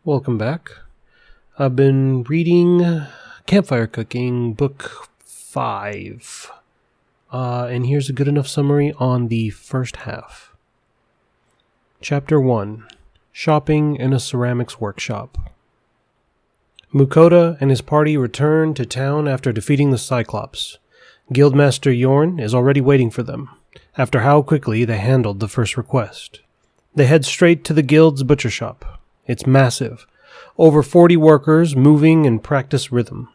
Welcome back. I've been reading Campfire Cooking, Book 5. And here's a good enough summary on the first half. Chapter 1. Shopping in a Ceramics Workshop. Mukoda and his party return to town after defeating the Cyclops. Guildmaster Yorn is already waiting for them, after how quickly they handled the first request. They head straight to the guild's butcher shop. It's massive. Over 40 workers moving in practice rhythm.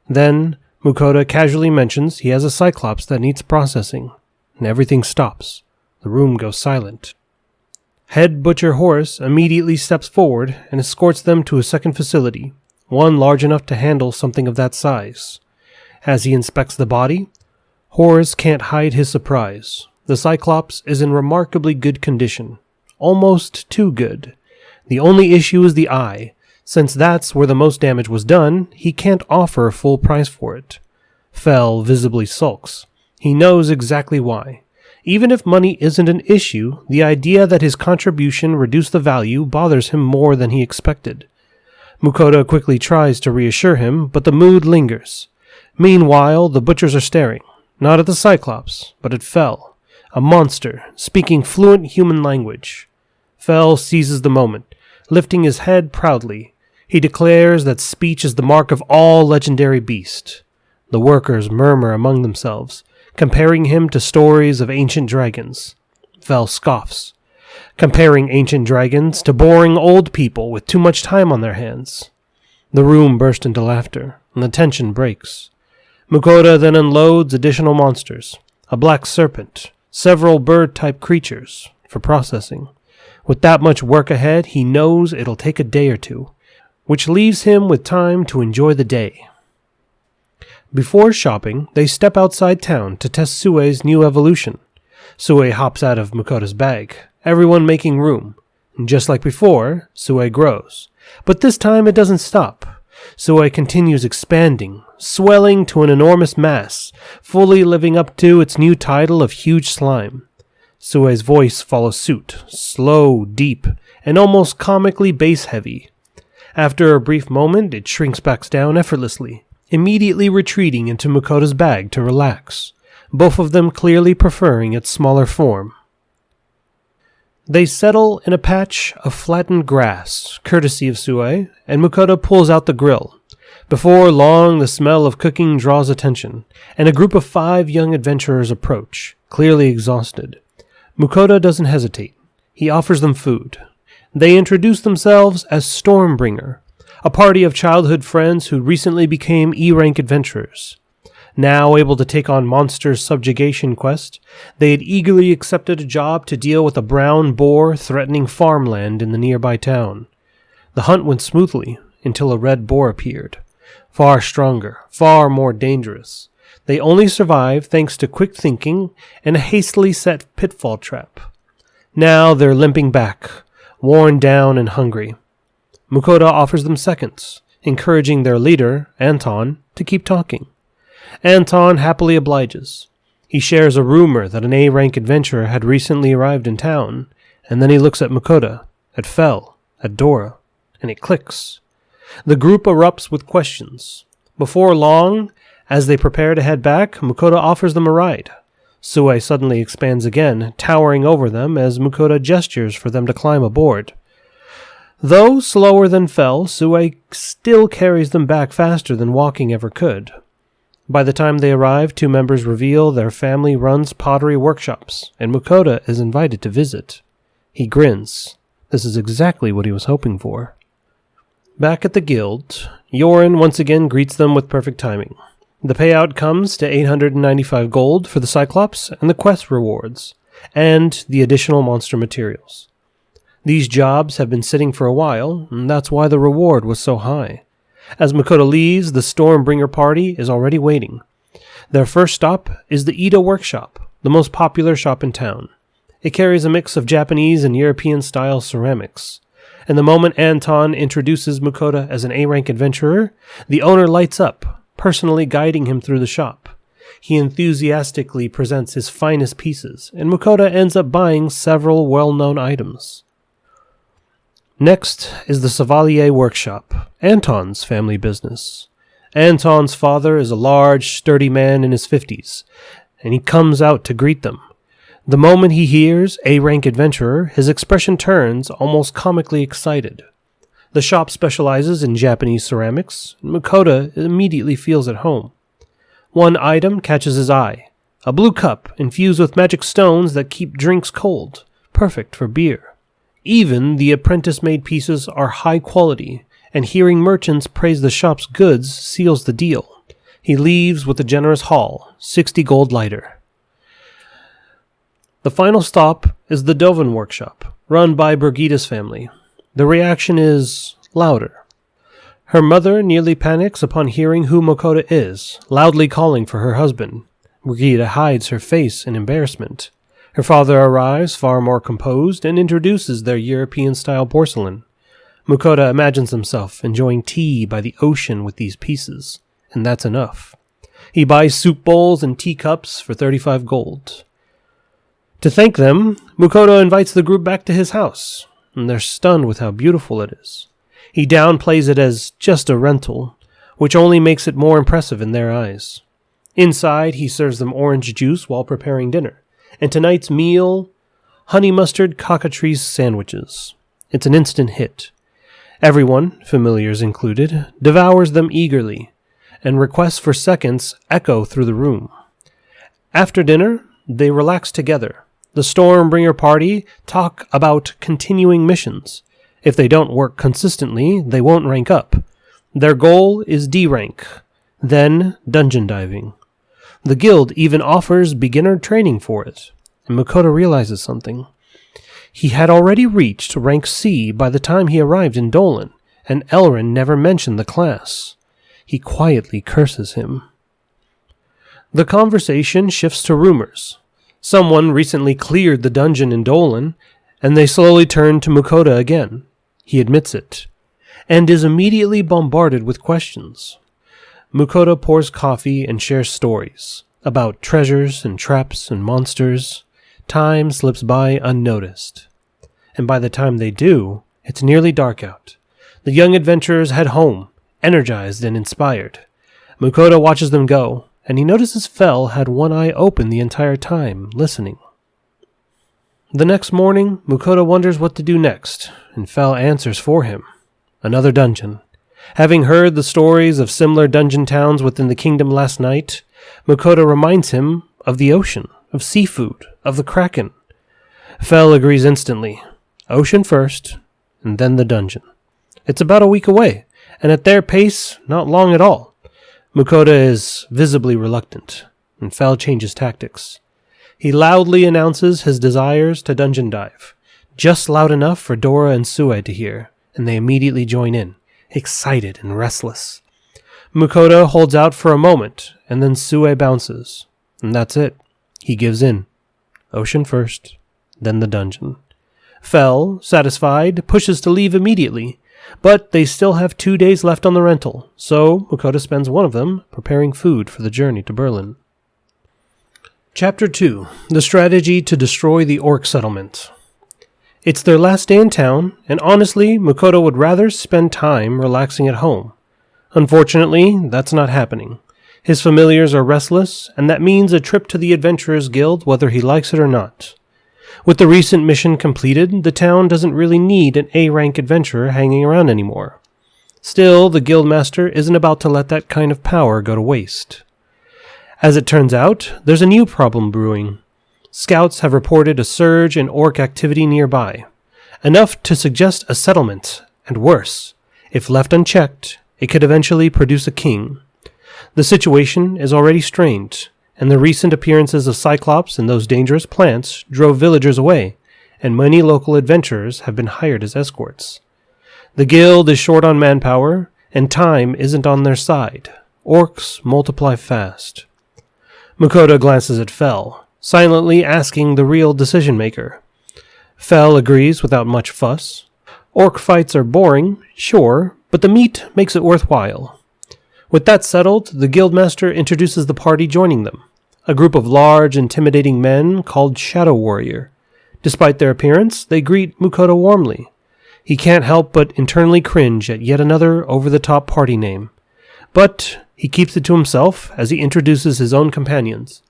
Then, Mukoda casually mentions he has a Cyclops that needs processing, and everything stops. The room goes silent. Head Butcher Horace immediately steps forward and escorts them to a second facility, one large enough to handle something of that size. As he inspects the body, Horace can't hide his surprise. The Cyclops is in remarkably good condition. Almost too good. The only issue is the eye. Since that's where the most damage was done, he can't offer a full price for it. Fell visibly sulks. He knows exactly why. Even if money isn't an issue, the idea that his contribution reduced the value bothers him more than he expected. Mukoda quickly tries to reassure him, but the mood lingers. Meanwhile, the butchers are staring, not at the Cyclops, but at Fell, a monster speaking fluent human language. Fell seizes the moment. Lifting his head proudly, he declares that speech is the mark of all legendary beasts. The workers murmur among themselves, comparing him to stories of ancient dragons. Fell scoffs, comparing ancient dragons to boring old people with too much time on their hands. The room bursts into laughter, and the tension breaks. Mukoda then unloads additional monsters, a black serpent, several bird-type creatures, for processing. With that much work ahead, he knows it'll take a day or two, which leaves him with time to enjoy the day. Before shopping, they step outside town to test Sue's new evolution. Sue hops out of Mukoda's bag, everyone making room. And just like before, Sue grows. But this time it doesn't stop. Sue continues expanding, swelling to an enormous mass, fully living up to its new title of Huge Slime. Sue's voice follows suit, slow, deep, and almost comically bass-heavy. After a brief moment, it shrinks back down effortlessly, immediately retreating into Mukoda's bag to relax, both of them clearly preferring its smaller form. They settle in a patch of flattened grass, courtesy of Sue, and Mukoda pulls out the grill. Before long, the smell of cooking draws attention, and a group of 5 young adventurers approach, clearly exhausted. Mukoda doesn't hesitate. He offers them food. They introduce themselves as Stormbringer, a party of childhood friends who recently became E-rank adventurers. Now able to take on Monster's subjugation quest, they had eagerly accepted a job to deal with a brown boar threatening farmland in the nearby town. The hunt went smoothly until a red boar appeared. Far stronger, far more dangerous. They only survive thanks to quick thinking and a hastily set pitfall trap. Now they're limping back, worn down and hungry. Mukoda offers them seconds, encouraging their leader, Anton, to keep talking. Anton happily obliges. He shares a rumor that an A-rank adventurer had recently arrived in town, and then he looks at Mukoda, at Fell, at Dora, and it clicks. The group erupts with questions. Before long, as they prepare to head back, Mukoda offers them a ride. Sue suddenly expands again, towering over them as Mukoda gestures for them to climb aboard. Though slower than Fell, Sue still carries them back faster than walking ever could. By the time they arrive, 2 members reveal their family runs pottery workshops, and Mukoda is invited to visit. He grins. This is exactly what he was hoping for. Back at the guild, Yorin once again greets them with perfect timing. The payout comes to 895 gold for the Cyclops and the quest rewards, and the additional monster materials. These jobs have been sitting for a while, and that's why the reward was so high. As Mukoda leaves, the Stormbringer party is already waiting. Their first stop is the Ida Workshop, the most popular shop in town. It carries a mix of Japanese and European-style ceramics. And the moment Anton introduces Mukoda as an A-rank adventurer, the owner lights up, personally guiding him through the shop. He enthusiastically presents his finest pieces, and Mukoda ends up buying several well-known items. Next is the Chevalier Workshop, Anton's family business. Anton's father is a large, sturdy man in his 50s, and he comes out to greet them. The moment he hears A-rank adventurer, his expression turns almost comically excited. The shop specializes in Japanese ceramics, and Makoto immediately feels at home. One item catches his eye, a blue cup infused with magic stones that keep drinks cold, perfect for beer. Even the apprentice-made pieces are high quality, and hearing merchants praise the shop's goods seals the deal. He leaves with a generous haul, 60 gold lighter. The final stop is the Dovin Workshop, run by Brigida's family. The reaction is louder. Her mother nearly panics upon hearing who Makoto is, loudly calling for her husband. Brigida hides her face in embarrassment. Her father arrives far more composed and introduces their European-style porcelain. Makoto imagines himself enjoying tea by the ocean with these pieces, and that's enough. He buys soup bowls and teacups for 35 gold. To thank them, Makoto invites the group back to his house, and they're stunned with how beautiful it is. He downplays it as just a rental, which only makes it more impressive in their eyes. Inside, he serves them orange juice while preparing dinner, and tonight's meal, honey mustard cockatrice sandwiches. It's an instant hit. Everyone, familiars included, devours them eagerly, and requests for seconds echo through the room. After dinner, they relax together. The Stormbringer party talk about continuing missions. If they don't work consistently, they won't rank up. Their goal is D rank, then dungeon diving. The guild even offers beginner training for it, and Makoto realizes something. He had already reached rank C by the time he arrived in Dolan, and Elrin never mentioned the class. He quietly curses him. The conversation shifts to rumors. Someone recently cleared the dungeon in Dolan, and they slowly turn to Makoto again. He admits it, and is immediately bombarded with questions. Makoto pours coffee and shares stories about treasures and traps and monsters. Time slips by unnoticed, and by the time they do, it's nearly dark out. The young adventurers head home, energized and inspired. Makoto watches them go, and he notices Fel had one eye open the entire time, listening. The next morning, Makoto wonders what to do next, and Fel answers for him. Another dungeon. Having heard the stories of similar dungeon towns within the kingdom last night, Makoto reminds him of the ocean, of seafood, of the kraken. Fel agrees instantly. Ocean first, and then the dungeon. It's about a week away, and at their pace, not long at all. Makoto is visibly reluctant, and Fel changes tactics. He loudly announces his desires to dungeon dive, just loud enough for Dora and Sue to hear, and they immediately join in, excited and restless. Makoto holds out for a moment, and then Sue bounces, and that's it. He gives in. Ocean first, then the dungeon. Fel, satisfied, pushes to leave immediately, but they still have 2 days left on the rental, so Makoto spends one of them preparing food for the journey to Berlin. Chapter 2. The Strategy to Destroy the Orc Settlement. It's their last day in town, and honestly, Makoto would rather spend time relaxing at home. Unfortunately, that's not happening. His familiars are restless, and that means a trip to the Adventurers Guild whether he likes it or not. With the recent mission completed, the town doesn't really need an A-rank adventurer hanging around anymore. Still, the guildmaster isn't about to let that kind of power go to waste. As it turns out, there's a new problem brewing. Scouts have reported a surge in orc activity nearby, enough to suggest a settlement, and worse, if left unchecked, it could eventually produce a king. The situation is already strained, and the recent appearances of Cyclops and those dangerous plants drove villagers away, and many local adventurers have been hired as escorts. The guild is short on manpower, and time isn't on their side. Orcs multiply fast. Makoto glances at Fel, silently asking the real decision-maker. Fel agrees without much fuss. Orc fights are boring, sure, but the meat makes it worthwhile. With that settled, the guildmaster introduces the party joining them, a group of large, intimidating men called Shadow Warrior. Despite their appearance, they greet Makoto warmly. He can't help but internally cringe at yet another over-the-top party name. But he keeps it to himself as he introduces his own companions.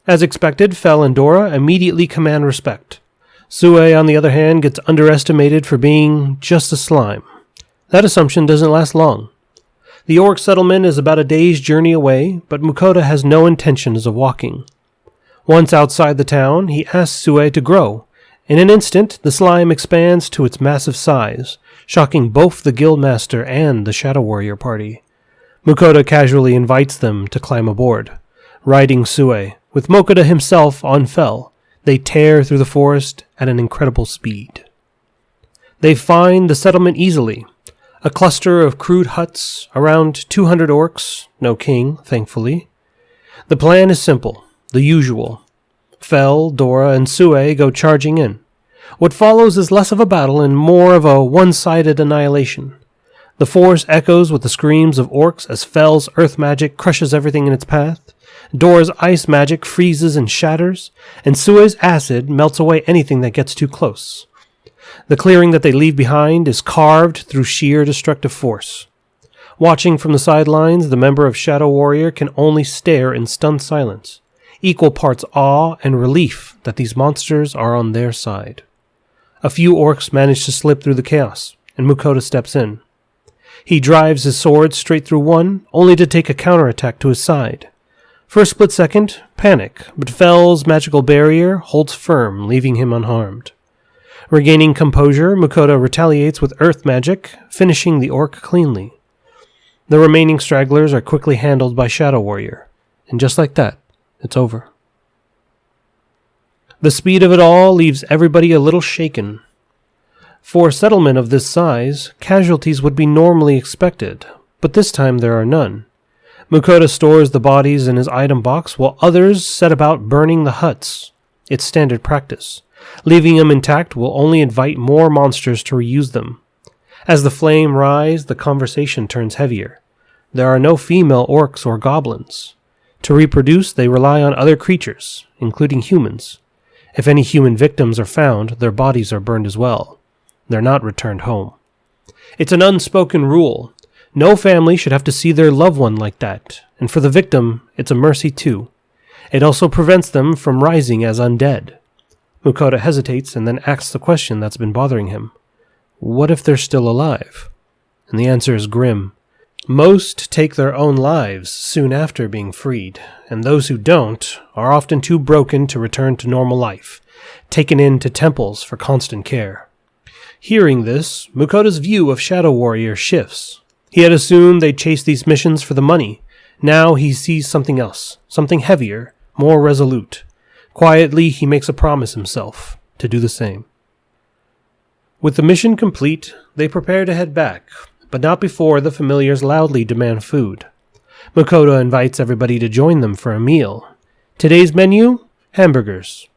As expected, Fel and Dora immediately command respect. Sue, on the other hand, gets underestimated for being just a slime. That assumption doesn't last long. The orc settlement is about a day's journey away, but Mukoda has no intentions of walking. Once outside the town, he asks Sue to grow. In an instant, the slime expands to its massive size, shocking both the guildmaster and the Shadow Warrior party. Mukoda casually invites them to climb aboard. Riding Sue, with Mokoda himself on Fel, they tear through the forest at an incredible speed. They find the settlement easily. A cluster of crude huts, around 200 orcs, no king, thankfully. The plan is simple, the usual. Fel, Dora, and Sue go charging in. What follows is less of a battle and more of a one-sided annihilation. The forest echoes with the screams of orcs as Fel's earth magic crushes everything in its path. Dora's ice magic freezes and shatters, and Sue's acid melts away anything that gets too close. The clearing that they leave behind is carved through sheer destructive force. Watching from the sidelines, the member of Shadow Warrior can only stare in stunned silence, equal parts awe and relief that these monsters are on their side. A few orcs manage to slip through the chaos, and Mukoda steps in. He drives his sword straight through one, only to take a counterattack to his side. For a split second, panic, but Fel's magical barrier holds firm, leaving him unharmed. Regaining composure, Mukoda retaliates with earth magic, finishing the orc cleanly. The remaining stragglers are quickly handled by Shadow Warrior, and just like that, it's over. The speed of it all leaves everybody a little shaken. For a settlement of this size, casualties would be normally expected, but this time there are none. Mukoda stores the bodies in his item box while others set about burning the huts. It's standard practice. Leaving them intact will only invite more monsters to reuse them. As the flame rise, the conversation turns heavier. There are no female orcs or goblins. To reproduce, they rely on other creatures, including humans. If any human victims are found, their bodies are burned as well. They're not returned home. It's an unspoken rule. No family should have to see their loved one like that, and for the victim, it's a mercy too. It also prevents them from rising as undead. Mukoda hesitates and then asks the question that's been bothering him. What if they're still alive? And the answer is grim. Most take their own lives soon after being freed, and those who don't are often too broken to return to normal life, taken into temples for constant care. Hearing this, Mukoda's view of Shadow Warrior shifts. He had assumed they'd chase these missions for the money. Now he sees something else, something heavier, more resolute. Quietly, he makes a promise himself to do the same. With the mission complete, they prepare to head back, but not before the familiars loudly demand food. Mukoda invites everybody to join them for a meal. Today's menu? Hamburgers.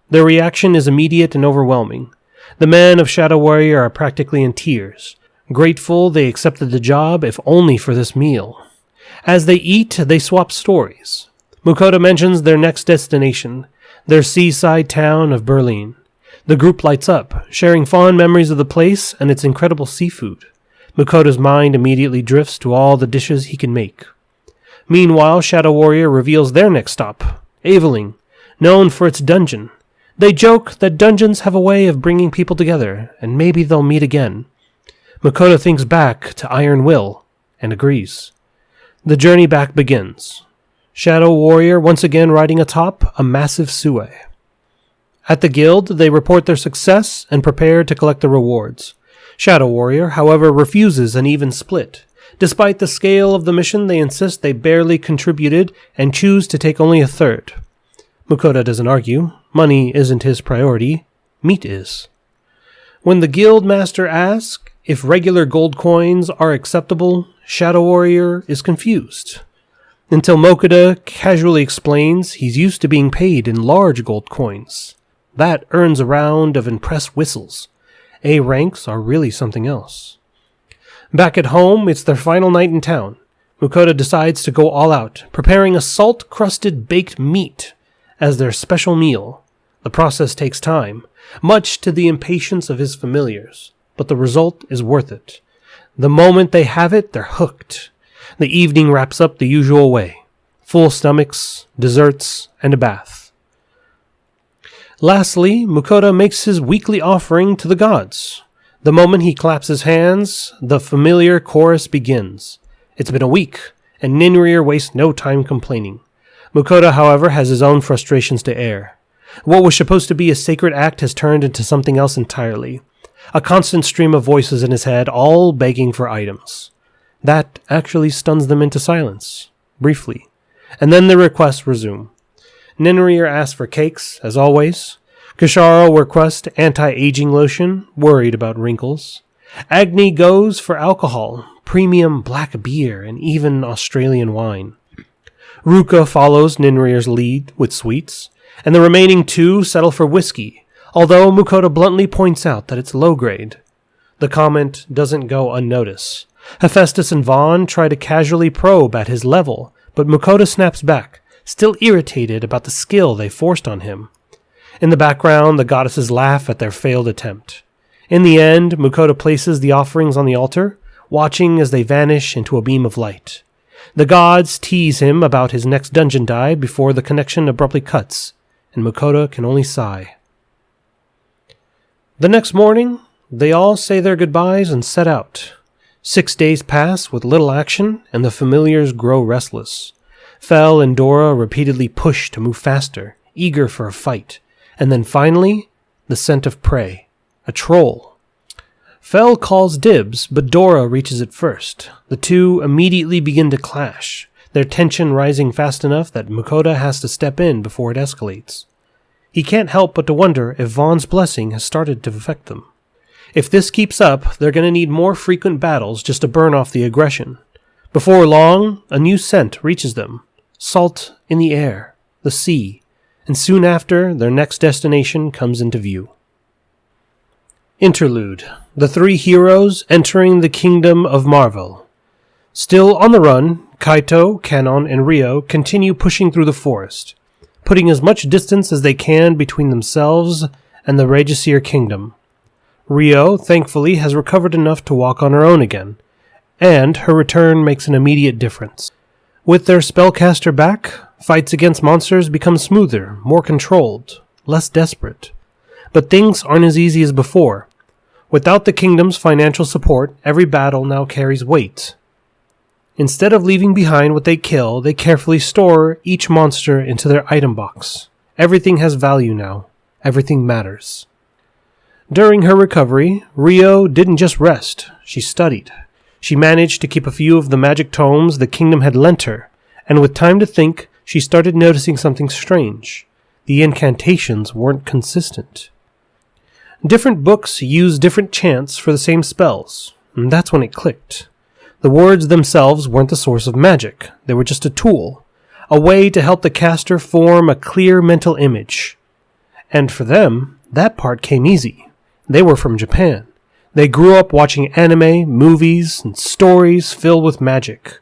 Their reaction is immediate and overwhelming. The men of Shadow Warrior are practically in tears, grateful they accepted the job if only for this meal. As they eat, they swap stories. Mukoda mentions their next destination, their seaside town of Berlin. The group lights up, sharing fond memories of the place and its incredible seafood. Mukoda's mind immediately drifts to all the dishes he can make. Meanwhile, Shadow Warrior reveals their next stop, Aveling, known for its dungeon. They joke that dungeons have a way of bringing people together, and maybe they'll meet again. Mukoda thinks back to Iron Will, and agrees. The journey back begins. Shadow Warrior once again riding atop a massive Sue. At the guild, they report their success and prepare to collect the rewards. Shadow Warrior, however, refuses an even split. Despite the scale of the mission, they insist they barely contributed and choose to take only a third. Mukoda doesn't argue. Money isn't his priority. Meat is. When the guild master asks if regular gold coins are acceptable, Shadow Warrior is confused. Until Mukoda casually explains he's used to being paid in large gold coins. That earns a round of impressed whistles. A ranks are really something else. Back at home, it's their final night in town. Mukoda decides to go all out, preparing a salt-crusted baked meat as their special meal. The process takes time, much to the impatience of his familiars. but the result is worth it. The moment they have it, they're hooked. The evening wraps up the usual way. Full stomachs, desserts, and a bath. Lastly, Mukoda makes his weekly offering to the gods. The moment he claps his hands, the familiar chorus begins. It's been a week, and Ninrir wastes no time complaining. Mukoda, however, has his own frustrations to air. What was supposed to be a sacred act has turned into something else entirely. A constant stream of voices in his head, all begging for items. That actually stuns them into silence, briefly. And then the requests resume. Ninrir asks for cakes, as always. Kishara requests anti-aging lotion, worried about wrinkles. Agni goes for alcohol, premium black beer, and even Australian wine. Ruka follows Ninrir's lead with sweets, and the remaining two settle for whiskey, although Mukoda bluntly points out that it's low grade. The comment doesn't go unnoticed. Hephaestus and Vaughn try to casually probe at his level, but Mukoda snaps back, still irritated about the skill they forced on him. In the background, the goddesses laugh at their failed attempt. In the end, Mukoda places the offerings on the altar, watching as they vanish into a beam of light. The gods tease him about his next dungeon dive before the connection abruptly cuts, and Mukoda can only sigh. The next morning, they all say their goodbyes and set out. 6 days pass with little action, and the familiars grow restless. Fel and Dora repeatedly push to move faster, eager for a fight, and then finally, the scent of prey. A troll. Fel calls dibs, but Dora reaches it first. The two immediately begin to clash, their tension rising fast enough that Mukoda has to step in before it escalates. He can't help but to wonder if Vaughn's blessing has started to affect them. If this keeps up, they're going to need more frequent battles just to burn off the aggression. Before long, a new scent reaches them. Salt in the air, the sea, and soon after, their next destination comes into view. Interlude. The three heroes entering the kingdom of Marvel. Still on the run, Kaito, Kanon, and Rio continue pushing through the forest, putting as much distance as they can between themselves and the Regiseer Kingdom. Rio, thankfully, has recovered enough to walk on her own again, and her return makes an immediate difference. With their spellcaster back, fights against monsters become smoother, more controlled, less desperate. But things aren't as easy as before. Without the kingdom's financial support, every battle now carries weight. Instead of leaving behind what they kill, they carefully store each monster into their item box. Everything has value now. Everything matters. During her recovery, Rio didn't just rest, she studied. She managed to keep a few of the magic tomes the kingdom had lent her, and with time to think, she started noticing something strange. The incantations weren't consistent. Different books used different chants for the same spells, and that's when it clicked. The words themselves weren't the source of magic, they were just a tool, a way to help the caster form a clear mental image. And for them, that part came easy. They were from Japan. They grew up watching anime, movies, and stories filled with magic.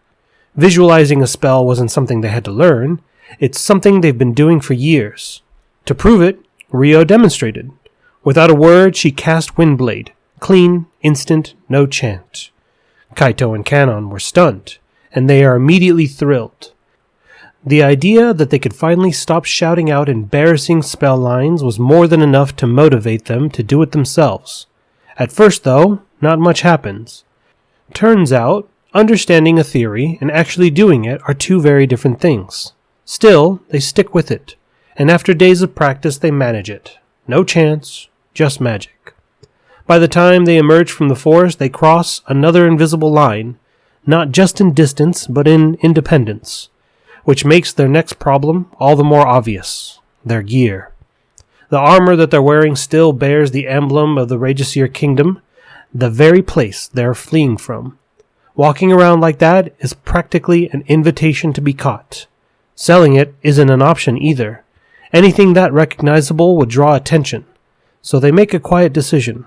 Visualizing a spell wasn't something they had to learn, it's something they've been doing for years. To prove it, Rio demonstrated. Without a word, she cast Windblade. Clean, instant, no chant. Kaito and Kanon were stunned, and they are immediately thrilled. The idea that they could finally stop shouting out embarrassing spell lines was more than enough to motivate them to do it themselves. At first, though, not much happens. Turns out, understanding a theory and actually doing it are two very different things. Still, they stick with it, and after days of practice they manage it. No chance, just magic. By the time they emerge from the forest, they cross another invisible line, not just in distance, but in independence, which makes their next problem all the more obvious: their gear. The armor that they're wearing still bears the emblem of the Regiseer Kingdom, the very place they're fleeing from. Walking around like that is practically an invitation to be caught. Selling it isn't an option either. Anything that recognizable would draw attention, so they make a quiet decision.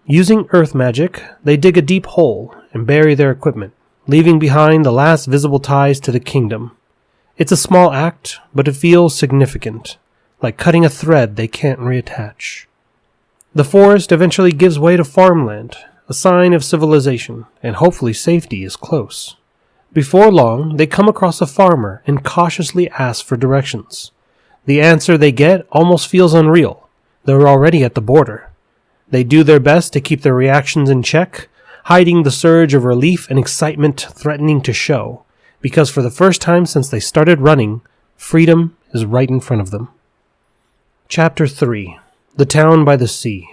Using earth magic, they dig a deep hole and bury their equipment, leaving behind the last visible ties to the kingdom. It's a small act, but it feels significant, like cutting a thread they can't reattach. The forest eventually gives way to farmland, a sign of civilization, and hopefully safety is close. Before long, they come across a farmer and cautiously ask for directions. The answer they get almost feels unreal. They're already at the border. They do their best to keep their reactions in check, hiding the surge of relief and excitement threatening to show, because for the first time since they started running, freedom is right in front of them. Chapter 3. The Town by the Sea.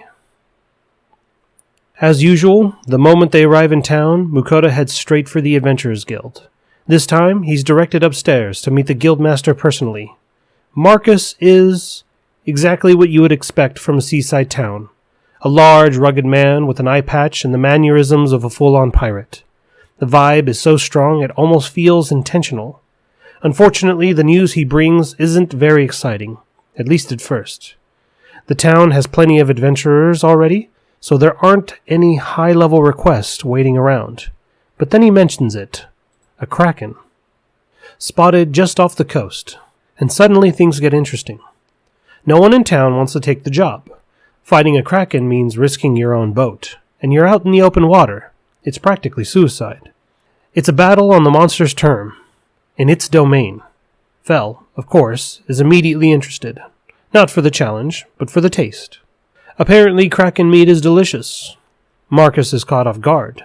As usual, the moment they arrive in town, Mukoda heads straight for the Adventurers Guild. This time, he's directed upstairs to meet the guildmaster personally. Marcus is exactly what you would expect from a seaside town. A large, rugged man with an eye patch and the mannerisms of a full-on pirate. The vibe is so strong it almost feels intentional. Unfortunately, the news he brings isn't very exciting, at least at first. The town has plenty of adventurers already, so there aren't any high-level requests waiting around. But then he mentions it. A kraken. Spotted just off the coast. And suddenly things get interesting. No one in town wants to take the job. Fighting a kraken means risking your own boat. And you're out in the open water. It's practically suicide. It's a battle on the monster's term. In its domain. Fel, of course, is immediately interested. Not for the challenge, but for the taste. Apparently, kraken meat is delicious. Marcus is caught off guard.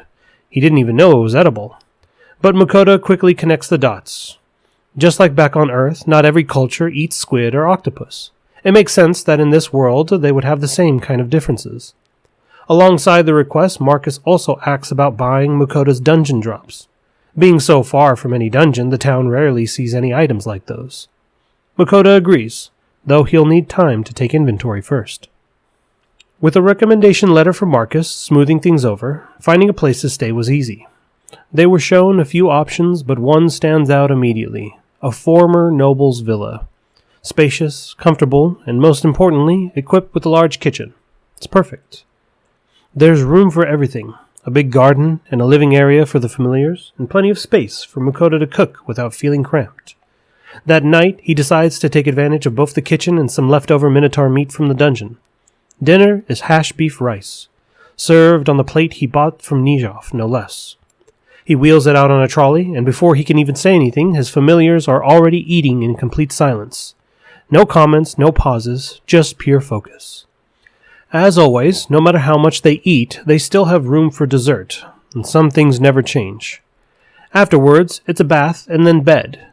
He didn't even know it was edible. But Mukoda quickly connects the dots. Just like back on Earth, not every culture eats squid or octopus. It makes sense that in this world they would have the same kind of differences. Alongside the request, Marcus also asks about buying Mukoda's dungeon drops. Being so far from any dungeon, the town rarely sees any items like those. Mukoda agrees, though he'll need time to take inventory first. With a recommendation letter from Marcus smoothing things over, finding a place to stay was easy. They were shown a few options, but one stands out immediately. A former noble's villa. Spacious, comfortable, and most importantly, equipped with a large kitchen. It's perfect. There's room for everything. A big garden and a living area for the familiars, and plenty of space for Mukoda to cook without feeling cramped. That night, he decides to take advantage of both the kitchen and some leftover minotaur meat from the dungeon. Dinner is hash beef rice, served on the plate he bought from Nijov, no less. He wheels it out on a trolley, and before he can even say anything, his familiars are already eating in complete silence. No comments, no pauses, just pure focus. As always, no matter how much they eat, they still have room for dessert, and some things never change. Afterwards, it's a bath and then bed.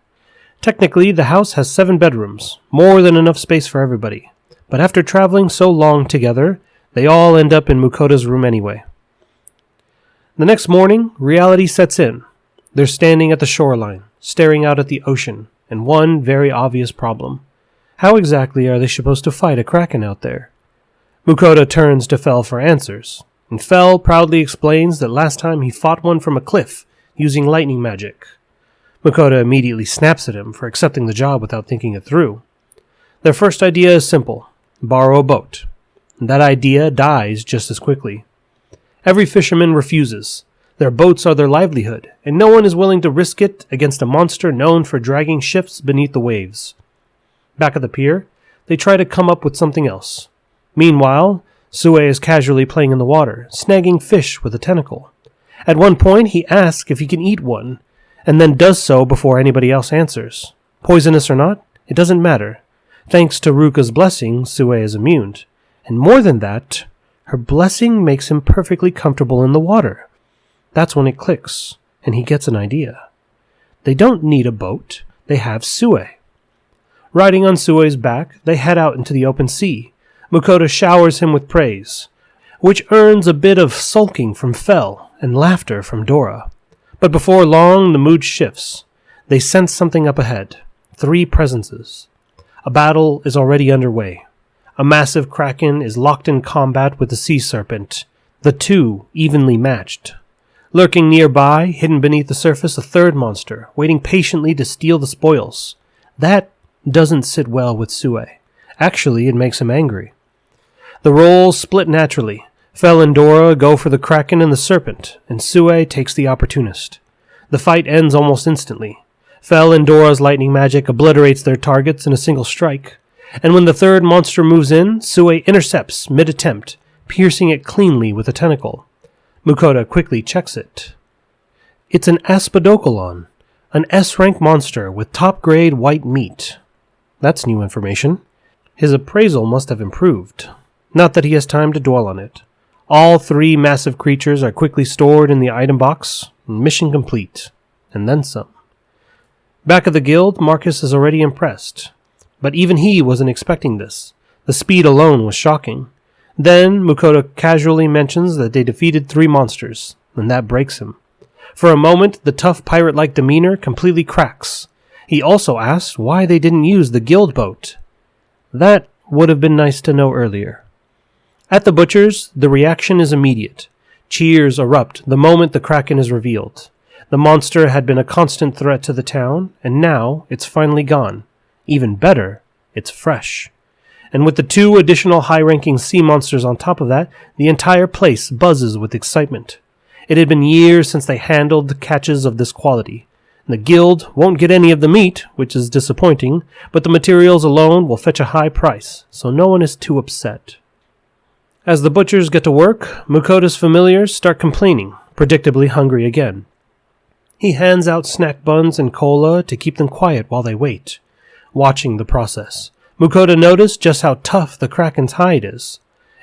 Technically, the house has 7 bedrooms, more than enough space for everybody. But after traveling so long together, they all end up in Mukoda's room anyway. The next morning, reality sets in. They're standing at the shoreline, staring out at the ocean, and one very obvious problem. How exactly are they supposed to fight a kraken out there? Mukoda turns to Fel for answers, and Fel proudly explains that last time he fought one from a cliff using lightning magic. Mukoda immediately snaps at him for accepting the job without thinking it through. Their first idea is simple: borrow a boat. And that idea dies just as quickly. Every fisherman refuses. Their boats are their livelihood, and no one is willing to risk it against a monster known for dragging ships beneath the waves. Back at the pier, they try to come up with something else. Meanwhile, Sue is casually playing in the water, snagging fish with a tentacle. At one point, he asks if he can eat one, and then does so before anybody else answers. Poisonous or not, it doesn't matter. Thanks to Ruka's blessing, Sue is immune. And more than that, her blessing makes him perfectly comfortable in the water. That's when it clicks, and he gets an idea. They don't need a boat, they have Sue. Riding on Sue's back, they head out into the open sea. Mukoda showers him with praise, which earns a bit of sulking from Fel and laughter from Dora. But before long, the mood shifts. They sense something up ahead. 3 presences. A battle is already underway. A massive kraken is locked in combat with the sea serpent, the 2 evenly matched. Lurking nearby, hidden beneath the surface, a 3rd monster, waiting patiently to steal the spoils. That doesn't sit well with Sue. Actually, it makes him angry. The roles split naturally. Fel and Dora go for the kraken and the serpent, and Sue takes the opportunist. The fight ends almost instantly. Fel and Dora's lightning magic obliterates their targets in a single strike, and when the 3rd monster moves in, Sue intercepts mid-attempt, piercing it cleanly with a tentacle. Mukoda quickly checks it. It's an Aspidocolon, an S-rank monster with top-grade white meat. That's new information. His appraisal must have improved. Not that he has time to dwell on it. All 3 massive creatures are quickly stored in the item box. Mission complete. And then some. Back at the guild, Marcus is already impressed. But even he wasn't expecting this. The speed alone was shocking. Then Mukoda casually mentions that they defeated 3 monsters, and that breaks him. For a moment, the tough pirate-like demeanor completely cracks. He also asks why they didn't use the guild boat. That would have been nice to know earlier. At the butcher's, the reaction is immediate. Cheers erupt the moment the Kraken is revealed. The monster had been a constant threat to the town, and now it's finally gone. Even better, it's fresh. And with the 2 additional high-ranking sea monsters on top of that, the entire place buzzes with excitement. It had been years since they handled catches of this quality. The guild won't get any of the meat, which is disappointing, but the materials alone will fetch a high price, so no one is too upset. As the butchers get to work, Mukoda's familiars start complaining, predictably hungry again. He hands out snack buns and cola to keep them quiet while they wait. Watching the process, Mukoda noticed just how tough the Kraken's hide is.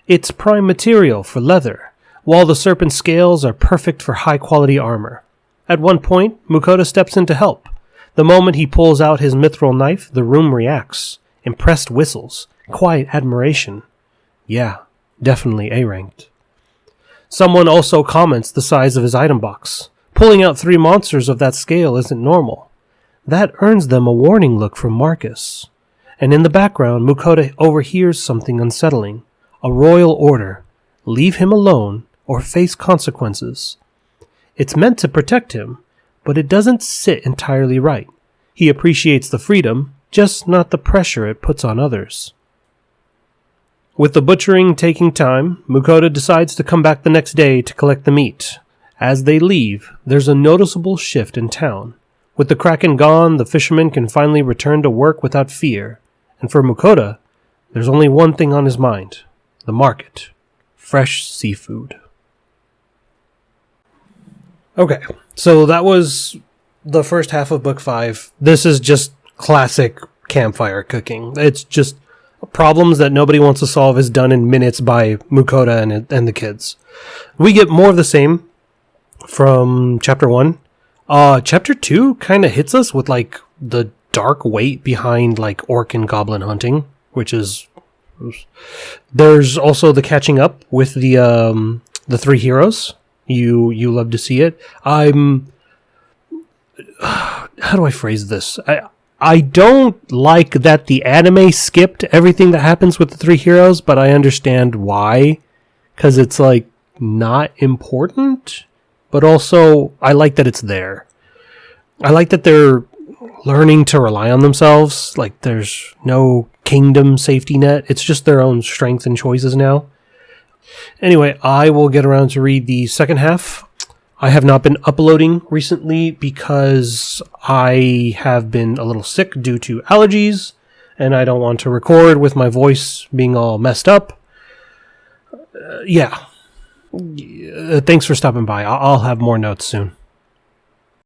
It's prime material for leather, while the serpent's scales are perfect for high-quality armor. At one point, Mukoda steps in to help. The moment he pulls out his mithril knife, the room reacts. Impressed whistles. Quiet admiration. Yeah, definitely A-ranked. Someone also comments the size of his item box. Pulling out 3 monsters of that scale isn't normal. That earns them a warning look from Marcus. And in the background, Mukoda overhears something unsettling. A royal order. Leave him alone or face consequences. It's meant to protect him, but it doesn't sit entirely right. He appreciates the freedom, just not the pressure it puts on others. With the butchering taking time, Mukoda decides to come back the next day to collect the meat. As they leave, there's a noticeable shift in town. With the Kraken gone, the fishermen can finally return to work without fear. And for Mukoda, there's only one thing on his mind. The market. Fresh seafood. Okay, so that was the first half of Book 5. This is just classic Campfire cooking. It's just problems that nobody wants to solve is done in minutes by Mukoda and the kids. We get more of the same from Chapter 1. Chapter 2 kind of hits us with, like, the dark weight behind, like, orc and goblin hunting, which is... There's also the catching up with the 3 heroes. You love to see it. How do I phrase this? I don't like that the anime skipped everything that happens with the 3 heroes, but I understand why. Because it's, like, not important. But also, I like that it's there. I like that they're learning to rely on themselves. Like, there's no kingdom safety net. It's just their own strength and choices now. Anyway, I will get around to read the second half. I have not been uploading recently because I have been a little sick due to allergies, and I don't want to record with my voice being all messed up. Yeah. Thanks for stopping by. I'll have more notes soon.